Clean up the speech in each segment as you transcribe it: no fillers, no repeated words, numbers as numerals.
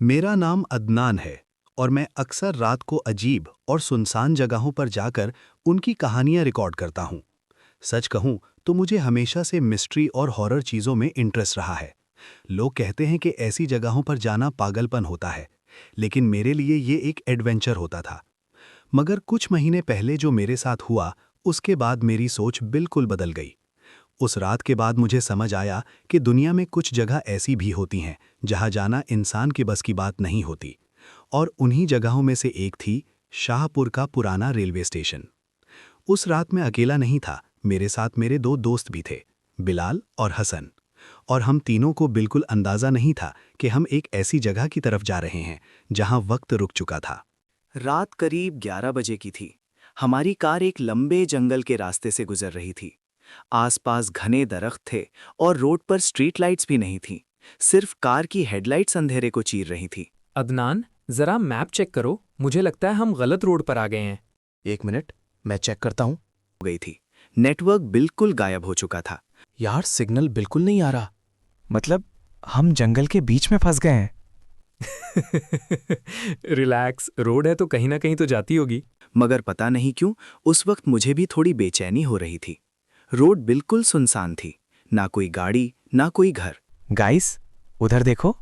मेरा नाम अदनान है और मैं अक्सर रात को अजीब और सुनसान जगहों पर जाकर उनकी कहानियां रिकॉर्ड करता हूं। सच कहूं तो मुझे हमेशा से मिस्ट्री और हॉरर चीज़ों में इंटरेस्ट रहा है। लोग कहते हैं कि ऐसी जगहों पर जाना पागलपन होता है, लेकिन मेरे लिए ये एक एडवेंचर होता था। मगर कुछ महीने पहले जो मेरे साथ हुआ, उसके बाद मेरी सोच बिल्कुल बदल गई। उस रात के बाद मुझे समझ आया कि दुनिया में कुछ जगह ऐसी भी होती हैं जहां जाना इंसान के बस की बात नहीं होती, और उन्हीं जगहों में से एक थी शाहपुर का पुराना रेलवे स्टेशन। उस रात मैं अकेला नहीं था, मेरे साथ मेरे दो दोस्त भी थे, बिलाल और हसन। और हम तीनों को बिल्कुल अंदाजा नहीं था कि हम एक ऐसी जगह की तरफ जा रहे हैं जहां वक्त रुक चुका था। रात करीब 11 बजे की थी। हमारी कार एक लंबे जंगल के रास्ते से गुजर रही थी। आसपास घने दरख्त थे और रोड पर स्ट्रीट लाइट्स भी नहीं थीं। सिर्फ कार की हेडलाइट्स अंधेरे को चीर रही थी। अदनान, जरा मैप चेक करो। मुझे लगता है हम गलत रोड पर आ गए हैं। 1 मिनट, मैं चेक करता हूँ। हो गई थी। नेटवर्क बिल्कुल गायब हो चुका था। यार, सिग्नल बिल्कुल नहीं आ रहा। मतलब हम जंगल के बीच में फंस गए हैं। रिलैक्स, रोड है तो कहीं ना कहीं तो जाती होगी। मगर पता नहीं क्यों उस वक्त मुझे भी थोड़ी बेचैनी हो रही थी। रोड बिल्कुल सुनसान थी, ना कोई गाड़ी ना कोई घर। गाइस, उधर देखो।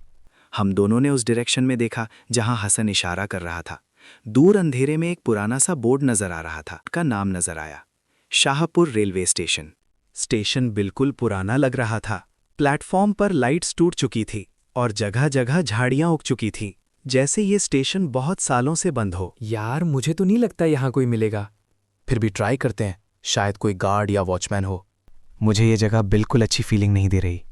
हम दोनों ने उस डायरेक्शन में देखा जहां हसन इशारा कर रहा था। दूर अंधेरे में एक पुराना सा बोर्ड नजर आ रहा था। का नाम नजर आया, शाहपुर रेलवे स्टेशन। स्टेशन बिल्कुल पुराना लग रहा था। प्लेटफॉर्म पर लाइट्स टूट चुकी थी और जगह जगह झाड़ियां उग चुकी थीं, जैसे ये स्टेशन बहुत सालों से बंद हो। यार, मुझे तो नहीं लगता यहाँ कोई मिलेगा। फिर भी ट्राई करते हैं, शायद कोई गार्ड या वॉचमैन हो। मुझे ये जगह बिल्कुल अच्छी फीलिंग नहीं दे रही।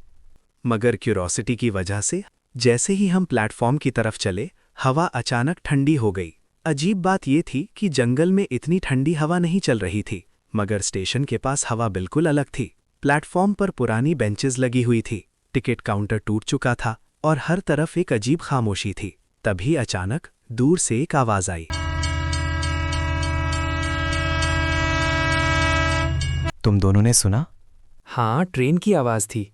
मगर क्यूरोसिटी की वजह से जैसे ही हम प्लेटफॉर्म की तरफ चले, हवा अचानक ठंडी हो गई। अजीब बात यह थी कि जंगल में इतनी ठंडी हवा नहीं चल रही थी, मगर स्टेशन के पास हवा बिल्कुल अलग थी। प्लेटफॉर्म पर पुरानी बेंचेस लगी हुई थी, टिकट काउंटर टूट चुका था और हर तरफ एक अजीब खामोशी थी। तभी अचानक दूर से एक आवाज आई। तुम दोनों ने सुना? हाँ, ट्रेन की आवाज़ थी।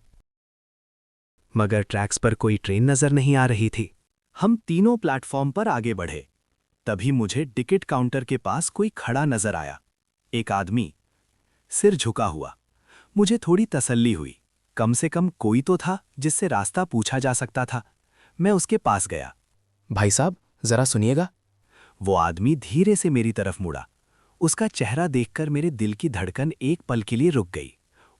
मगर ट्रैक्स पर कोई ट्रेन नजर नहीं आ रही थी। हम तीनों प्लेटफॉर्म पर आगे बढ़े। तभी मुझे टिकट काउंटर के पास कोई खड़ा नजर आया, एक आदमी, सिर झुका हुआ। मुझे थोड़ी तसल्ली हुई, कम से कम कोई तो था जिससे रास्ता पूछा जा सकता था। मैं उसके पास गया। भाई साहब, जरा सुनिएगा। वो आदमी धीरे से मेरी तरफ मुड़ा। उसका चेहरा देखकर मेरे दिल की धड़कन एक पल के लिए रुक गई।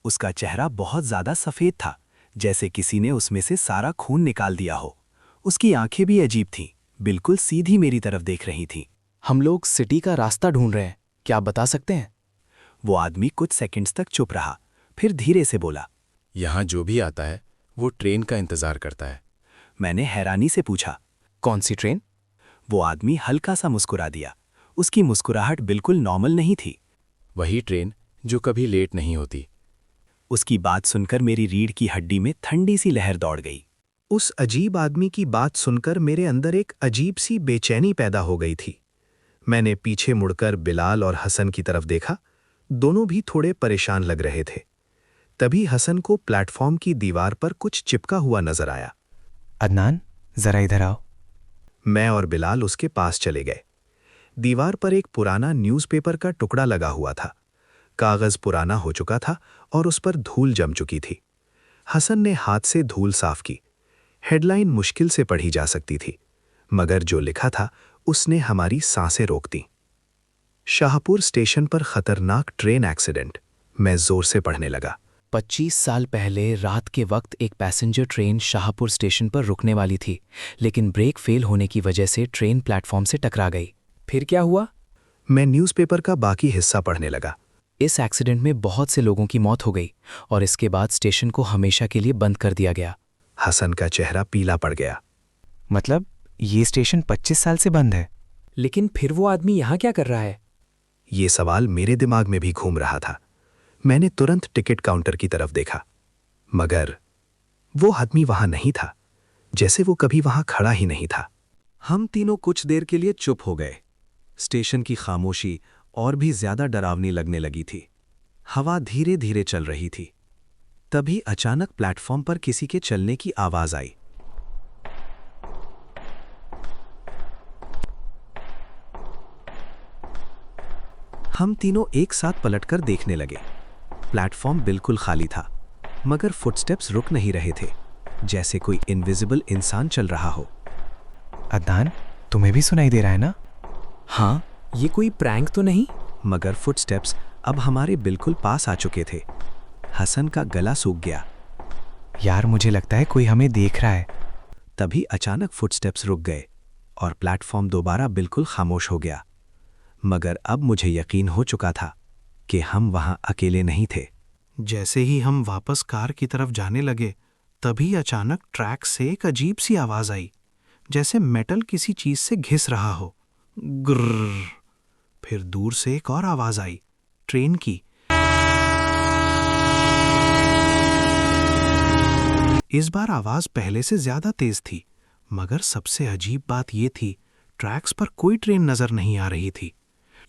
उसका चेहरा बहुत ज्यादा सफेद था, जैसे किसी ने उसमें से सारा खून निकाल दिया हो। उसकी आंखें भी अजीब थीं, बिल्कुल सीधी मेरी तरफ देख रही थीं। हम लोग सिटी का रास्ता ढूंढ रहे हैं, क्या आप बता सकते हैं? वो आदमी कुछ सेकंड्स तक चुप रहा, फिर धीरे से बोला, यहाँ जो भी आता है वो ट्रेन का इंतजार करता है। मैंने हैरानी से पूछा, कौन सी ट्रेन? वो आदमी हल्का सा मुस्कुरा दिया। उसकी मुस्कुराहट बिल्कुल नॉर्मल नहीं थी। वही ट्रेन जो कभी लेट नहीं होती। उसकी बात सुनकर मेरी रीढ़ की हड्डी में ठंडी सी लहर दौड़ गई। उस अजीब आदमी की बात सुनकर मेरे अंदर एक अजीब सी बेचैनी पैदा हो गई थी। मैंने पीछे मुड़कर बिलाल और हसन की तरफ देखा। दोनों भी थोड़े परेशान लग रहे थे। तभी हसन को प्लेटफॉर्म की दीवार पर कुछ चिपका हुआ नजर आया। अदनान, जरा इधर आओ। मैं और बिलाल उसके पास चले गए। दीवार पर एक पुराना न्यूज़पेपर का टुकड़ा लगा हुआ था। कागज पुराना हो चुका था और उस पर धूल जम चुकी थी। हसन ने हाथ से धूल साफ की। हेडलाइन मुश्किल से पढ़ी जा सकती थी, मगर जो लिखा था उसने हमारी सांसें रोक दी। शाहपुर स्टेशन पर खतरनाक ट्रेन एक्सीडेंट। मैं जोर से पढ़ने लगा। 25 साल पहले रात के वक्त एक पैसेंजर ट्रेन शाहपुर स्टेशन पर रुकने वाली थी, लेकिन ब्रेक फेल होने की वजह से ट्रेन प्लेटफॉर्म से टकरा गई। फिर क्या हुआ? मैं न्यूज़पेपर का बाकी हिस्सा पढ़ने लगा। इस एक्सीडेंट में बहुत से लोगों की मौत हो गई और इसके बाद स्टेशन को हमेशा के लिए बंद कर दिया गया। हसन का चेहरा पीला पड़ गया। मतलब ये स्टेशन 25 साल से बंद है? लेकिन फिर वो आदमी यहाँ क्या कर रहा है? ये सवाल मेरे दिमाग में भी घूम रहा था। मैंने तुरंत टिकट काउंटर की तरफ देखा, मगर वो आदमी वहां नहीं था, जैसे वो कभी वहां खड़ा ही नहीं था। हम तीनों कुछ देर के लिए चुप हो गए। स्टेशन की खामोशी और भी ज्यादा डरावनी लगने लगी थी। हवा धीरे धीरे चल रही थी। तभी अचानक प्लेटफॉर्म पर किसी के चलने की आवाज आई। हम तीनों एक साथ पलटकर देखने लगे। प्लेटफॉर्म बिल्कुल खाली था, मगर फुटस्टेप्स रुक नहीं रहे थे, जैसे कोई इनविजिबल इंसान चल रहा हो। अदनान, तुम्हें भी सुनाई दे रहा है ना? हाँ, ये कोई प्रैंक तो नहीं? मगर फुटस्टेप्स अब हमारे बिल्कुल पास आ चुके थे। हसन का गला सूख गया। यार, मुझे लगता है कोई हमें देख रहा है। तभी अचानक फुटस्टेप्स रुक गए और प्लेटफॉर्म दोबारा बिल्कुल खामोश हो गया। मगर अब मुझे यकीन हो चुका था कि हम वहां अकेले नहीं थे। जैसे ही हम वापस कार की तरफ जाने लगे, तभी अचानक ट्रैक से एक अजीब सी आवाज आई, जैसे मेटल किसी चीज से घिस रहा हो। ग्रर। फिर दूर से एक और आवाज आई, ट्रेन की। इस बार आवाज पहले से ज्यादा तेज थी, मगर सबसे अजीब बात यह थी, ट्रैक्स पर कोई ट्रेन नजर नहीं आ रही थी।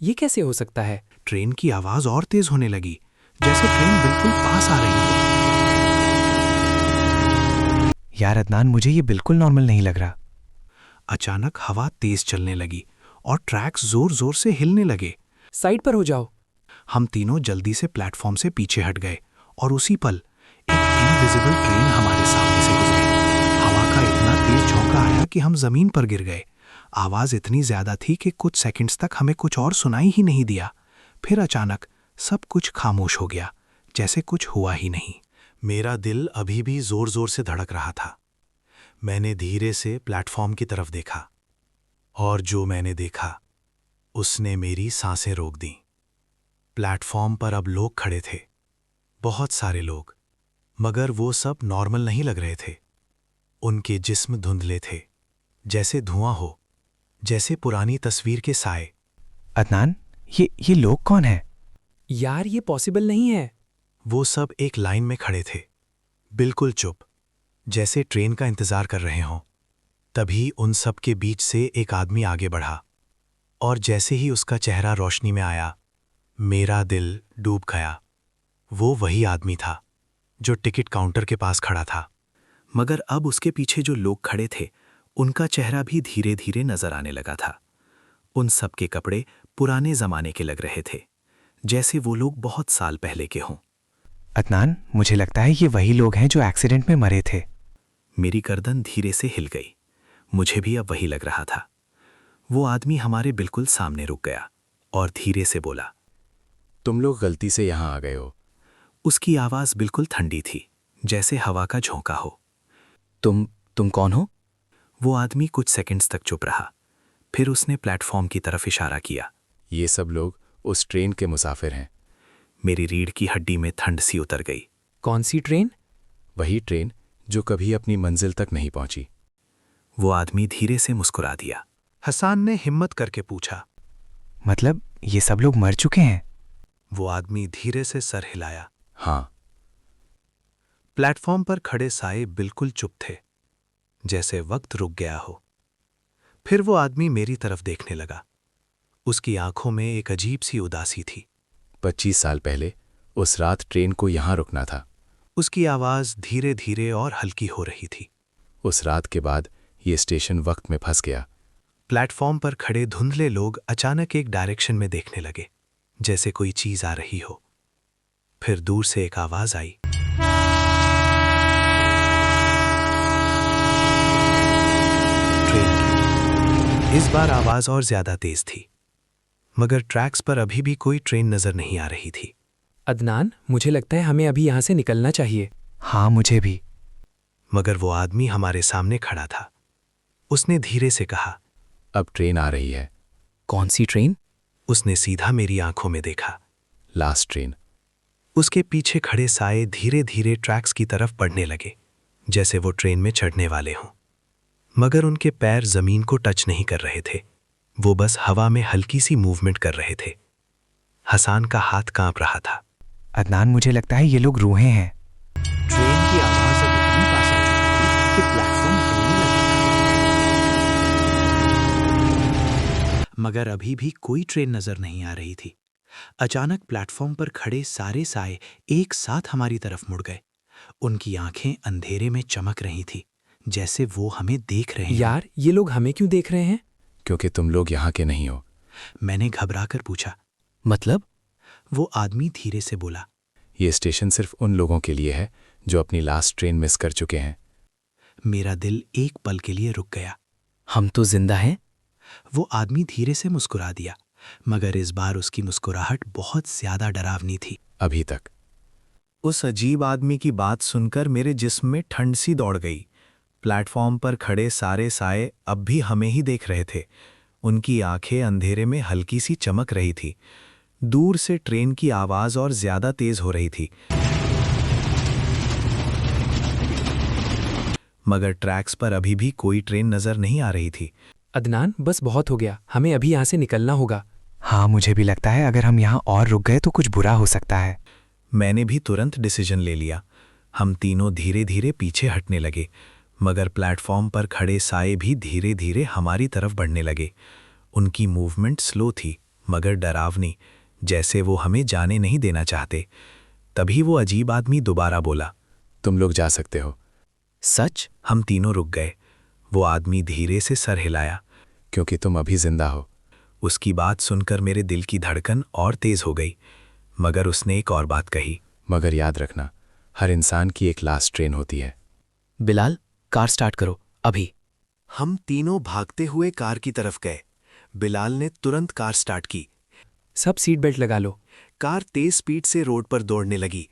ये कैसे हो सकता है? ट्रेन की आवाज और तेज होने लगी, जैसे ट्रेन बिल्कुल पास आ रही हो। यार अदनान, मुझे ये बिल्कुल नॉर्मल नहीं लग रहा। अचानक हवा तेज चलने लगी और ट्रैक्स जोर जोर से हिलने लगे। साइड पर हो जाओ। हम तीनों जल्दी से प्लेटफॉर्म से पीछे हट गए और उसी पल एक इनविजिबल ट्रेन हमारे सामने से गुजरी। हवा का इतना तेज झोंका आया कि हम जमीन पर गिर गए। आवाज इतनी ज्यादा थी कि कुछ सेकंड्स तक हमें कुछ और सुनाई ही नहीं दिया। फिर अचानक सब कुछ खामोश हो गया, जैसे कुछ हुआ ही नहीं। मेरा दिल अभी भी जोर जोर से धड़क रहा था। मैंने धीरे से प्लेटफॉर्म की तरफ देखा, और जो मैंने देखा उसने मेरी सांसें रोक दी। प्लेटफॉर्म पर अब लोग खड़े थे, बहुत सारे लोग, मगर वो सब नॉर्मल नहीं लग रहे थे। उनके जिस्म धुंधले थे, जैसे धुआं हो, जैसे पुरानी तस्वीर के साए। अदनान, ये लोग कौन हैं? यार, ये पॉसिबल नहीं है। वो सब एक लाइन में खड़े थे, बिल्कुल चुप, जैसे ट्रेन का इंतजार कर रहे हों। तभी उन सब के बीच से एक आदमी आगे बढ़ा, और जैसे ही उसका चेहरा रोशनी में आया, मेरा दिल डूब गया। वो वही आदमी था जो टिकट काउंटर के पास खड़ा था, मगर अब उसके पीछे जो लोग खड़े थे, उनका चेहरा भी धीरे धीरे नजर आने लगा था। उन सब के कपड़े पुराने जमाने के लग रहे थे, जैसे वो लोग बहुत साल पहले के हों। अदनान, मुझे लगता है ये वही लोग हैं जो एक्सीडेंट में मरे थे। मेरी गर्दन धीरे से हिल गई। मुझे भी अब वही लग रहा था। वो आदमी हमारे बिल्कुल सामने रुक गया और धीरे से बोला, तुम लोग गलती से यहाँ आ गए हो। उसकी आवाज बिल्कुल ठंडी थी, जैसे हवा का झोंका हो। तुम कौन हो? वो आदमी कुछ सेकंड्स तक चुप रहा, फिर उसने प्लेटफॉर्म की तरफ इशारा किया। ये सब लोग उस ट्रेन के मुसाफिर हैं। मेरी रीढ़ की हड्डी में ठंड सी उतर गई। कौन सी ट्रेन? वही ट्रेन जो कभी अपनी मंजिल तक नहीं पहुंची। वो आदमी धीरे से मुस्कुरा दिया। हसन ने हिम्मत करके पूछा, मतलब ये सब लोग मर चुके हैं? वो आदमी धीरे से सर हिलाया। हाँ। प्लेटफॉर्म पर खड़े साए बिल्कुल चुप थे, जैसे वक्त रुक गया हो। फिर वो आदमी मेरी तरफ देखने लगा। उसकी आंखों में एक अजीब सी उदासी थी। 25 साल पहले उस रात ट्रेन को यहाँ रुकना था। उसकी आवाज धीरे धीरे और हल्की हो रही थी। उस रात के बाद ये स्टेशन वक्त में फंस गया। प्लेटफॉर्म पर खड़े धुंधले लोग अचानक एक डायरेक्शन में देखने लगे, जैसे कोई चीज आ रही हो। फिर दूर से एक आवाज आई, ट्रेन की। इस बार आवाज और ज्यादा तेज थी, मगर ट्रैक्स पर अभी भी कोई ट्रेन नजर नहीं आ रही थी। अदनान, मुझे लगता है हमें अभी यहाँ से निकलना चाहिए। हाँ, मुझे भी। मगर वो आदमी हमारे सामने खड़ा था। उसने धीरे से कहा, अब ट्रेन आ रही है। कौन सी ट्रेन? उसने सीधा मेरी आंखों में देखा। Last train. उसके पीछे खड़े साए धीरे धीरे ट्रैक्स की तरफ बढ़ने लगे, जैसे वो ट्रेन में चढ़ने वाले हों। मगर उनके पैर जमीन को टच नहीं कर रहे थे, वो बस हवा में हल्की सी मूवमेंट कर रहे थे। हसन का हाथ कांप रहा था। अदनान, मुझे लगता है ये लोग रूहें हैं। ट्रेन की आवाज अब इतनी पास आ चुकी थी कि प्लेटफॉर्म हिलने लगा था। मगर अभी भी कोई ट्रेन नजर नहीं आ रही थी। अचानक प्लेटफॉर्म पर खड़े सारे साए एक साथ हमारी तरफ मुड़ गए। उनकी आंखें अंधेरे में चमक रही थी, जैसे वो हमें देख रहे हैं। यार, ये लोग हमें क्यों देख रहे हैं? क्योंकि तुम लोग यहाँ के नहीं हो। मैंने घबराकर पूछा, मतलब? वो आदमी धीरे से बोला। ये स्टेशन सिर्फ उन लोगों के लिए है जो अपनी लास्ट ट्रेन मिस कर चुके हैं। मेरा दिल एक पल के लिए रुक गया। हम तो जिंदा हैं? वो आदमी धीरे से मुस्कुरा दिया, मगर इस बार उसकी मुस्कुराहट बहुत ज्यादा डरावनी थी। अभी तक। उस अजीब आदमी की बात सुनकर मेरे जिस्म में ठंड सी दौड़ गई। प्लेटफॉर्म पर खड़े सारे साए अब भी हमें ही देख रहे थे। उनकी आंखें अंधेरे में हल्की सी चमक रही थी। दूर से ट्रेन की आवाज और ज्यादा तेज हो रही थी, मगर ट्रैक्स पर अभी भी कोई ट्रेन नजर नहीं आ रही थी। अदनान, बस बहुत हो गया, हमें अभी यहाँ से निकलना होगा। हाँ, मुझे भी लगता है अगर हम यहाँ और रुक गए तो कुछ बुरा हो सकता है। मैंने भी तुरंत डिसीजन ले लिया। हम तीनों धीरे धीरे पीछे हटने लगे, मगर प्लेटफॉर्म पर खड़े साए भी धीरे धीरे हमारी तरफ बढ़ने लगे। उनकी मूवमेंट स्लो थी मगर डरावनी, जैसे वो हमें जाने नहीं देना चाहते। तभी वो अजीब आदमी दोबारा बोला, तुम लोग जा सकते हो। सच? हम तीनों रुक गए। वो आदमी धीरे से सर हिलाया। क्योंकि तुम अभी जिंदा हो। उसकी बात सुनकर मेरे दिल की धड़कन और तेज हो गई, मगर उसने एक और बात कही। मगर याद रखना, हर इंसान की एक लास्ट ट्रेन होती है। बिलाल, कार स्टार्ट करो, अभी। हम तीनों भागते हुए कार की तरफ गए। बिलाल ने तुरंत कार स्टार्ट की। सब सीट बेल्ट लगा लो। कार तेज स्पीड से रोड पर दौड़ने लगी।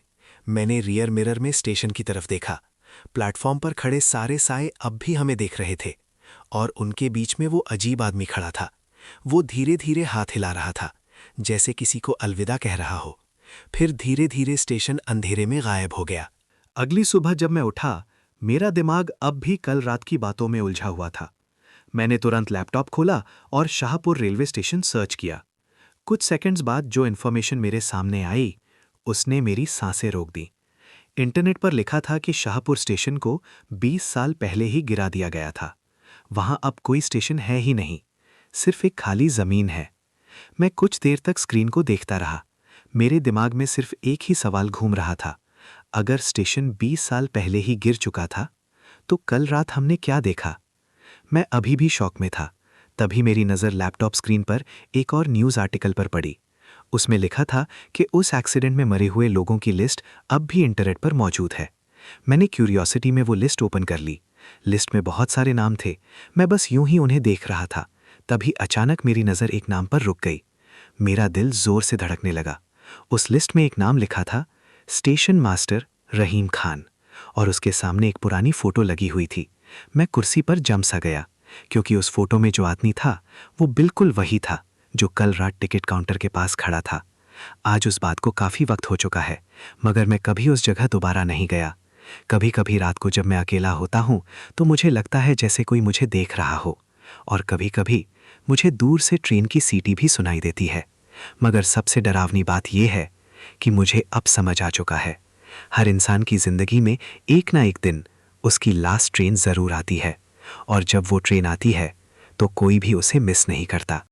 मैंने रियर मिरर में स्टेशन की तरफ देखा। प्लेटफॉर्म पर खड़े सारे साए अब भी हमें देख रहे थे, और उनके बीच में वो अजीब आदमी खड़ा था। वो धीरे धीरे हाथ हिला रहा था, जैसे किसी को अलविदा कह रहा हो। फिर धीरे धीरे स्टेशन अंधेरे में गायब हो गया। अगली सुबह जब मैं उठा, मेरा दिमाग अब भी कल रात की बातों में उलझा हुआ था। मैंने तुरंत लैपटॉप खोला और शाहपुर रेलवे स्टेशन सर्च किया। कुछ सेकंड्स बाद जो इन्फॉर्मेशन मेरे सामने आई, उसने मेरी सांसें रोक दी। इंटरनेट पर लिखा था कि शाहपुर स्टेशन को 20 साल पहले ही गिरा दिया गया था। वहां अब कोई स्टेशन है ही नहीं, सिर्फ एक खाली जमीन है। मैं कुछ देर तक स्क्रीन को देखता रहा। मेरे दिमाग में सिर्फ एक ही सवाल घूम रहा था, अगर स्टेशन 20 साल पहले ही गिर चुका था तो कल रात हमने क्या देखा? मैं अभी भी शॉक में था। तभी मेरी नज़र लैपटॉप स्क्रीन पर एक और न्यूज़ आर्टिकल पर पड़ी। उसमें लिखा था कि उस एक्सीडेंट में मरे हुए लोगों की लिस्ट अब भी इंटरनेट पर मौजूद है। मैंने क्यूरियोसिटी में वो लिस्ट ओपन कर ली। लिस्ट में बहुत सारे नाम थे। मैं बस यूं ही उन्हें देख रहा था। तभी अचानक मेरी नज़र एक नाम पर रुक गई। मेरा दिल जोर से धड़कने लगा। उस लिस्ट में एक नाम लिखा था, स्टेशन मास्टर रहीम खान, और उसके सामने एक पुरानी फोटो लगी हुई थी। मैं कुर्सी पर जम सा गया, क्योंकि उस फोटो में जो आदमी था वो बिल्कुल वही था जो कल रात टिकट काउंटर के पास खड़ा था। आज उस बात को काफ़ी वक्त हो चुका है, मगर मैं कभी उस जगह दोबारा नहीं गया। कभी कभी रात को जब मैं अकेला होता हूँ तो मुझे लगता है जैसे कोई मुझे देख रहा हो, और कभी कभी मुझे दूर से ट्रेन की सीटी भी सुनाई देती है। मगर सबसे डरावनी बात यह है कि मुझे अब समझ आ चुका है, हर इंसान की ज़िंदगी में एक ना एक दिन उसकी लास्ट ट्रेन ज़रूर आती है, और जब वो ट्रेन आती है तो कोई भी उसे मिस नहीं करता।